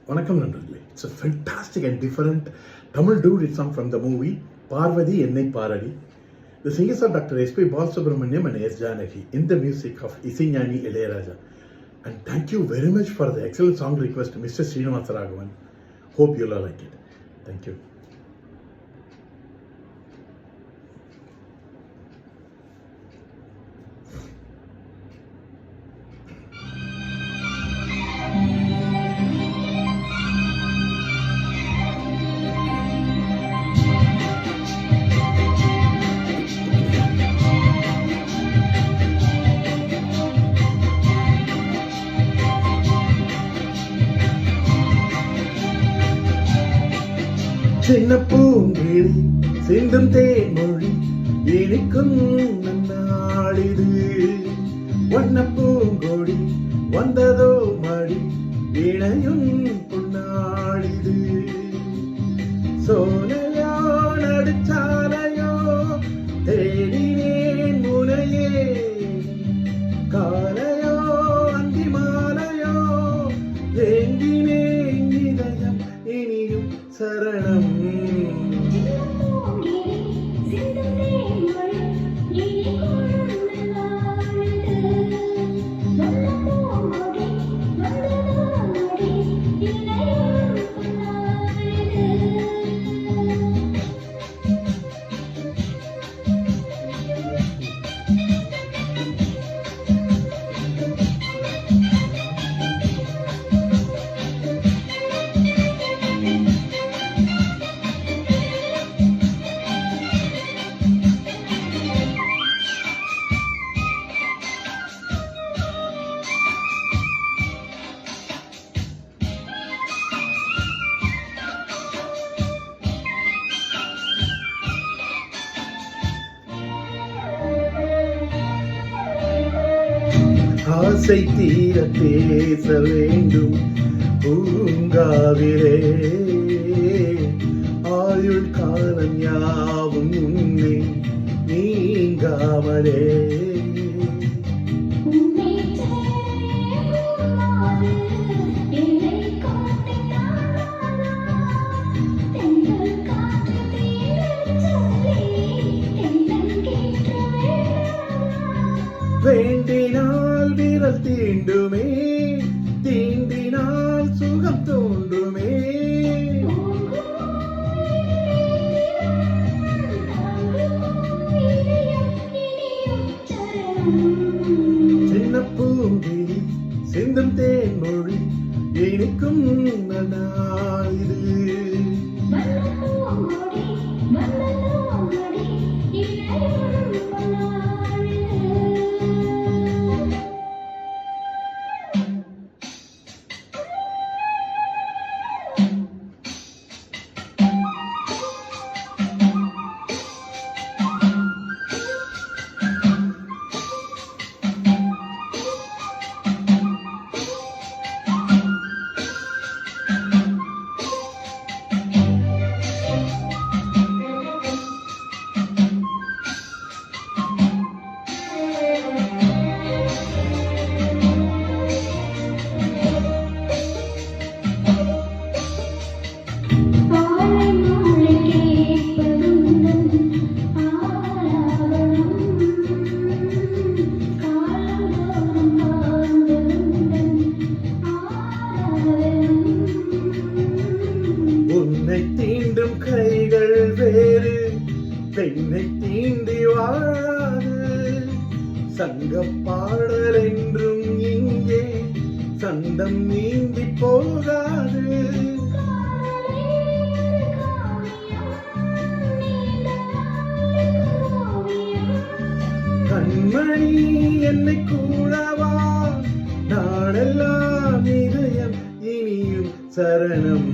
வணக்கம் நண்பர்களே. It's a fantastic and different Tamil dude song from the movie Parvati Ennai Paradi. The singers are Dr. S.P. Balasubramaniam and S. Janaki in the music of Isignani Ilayaraja. And thank you very much for the excellent song request, Mr. Srinivasa Raghavan. Hope you'll all like it. Thank you. சின்ன பூங்கிழி சிந்தும் தேன்மொழி இனிக்கும் நாளிது. வண்ண பூங்கொடி வந்ததோ மடி இணையும் பொன்னாளிது. சோனையோ நடுச்சாலையோ தேடினேன் முனையே, காலையோ அந்தி மாலையோ வேண்டினேன் இதயம் இனியும் சரணம். ஆசை தீர பேச வேண்டும் பூங்காவிலே, ஆயுள் காலம் யாவும் உன்னை நீங்காமலே. வேண்டினால் விரல் தீண்டுமே, தீண்டினால் சுகம் தோன்றுமே. சின்ன பூங்கிழி சிந்தும் தேன்மொழி இனிக்கும் நாளிது. தீண்டும் கைகள் வேறு பெண்ணை தீண்டி வாழாது. சங்க பாடல் என்றும் இங்கே சந்தம் நீந்தி போகாது. கண்மணி என்னை கூடவா, நாடெல்லாம் இதயம் இனியும் சரணம்.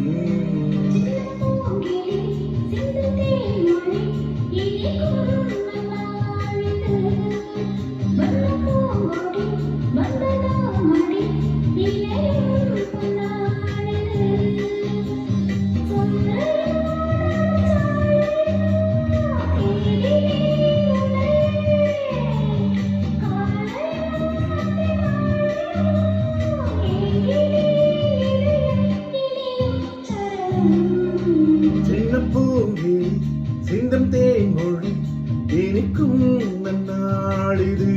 சிந்தும் தேன்மொழி இனிக்கும் நன்னாளிது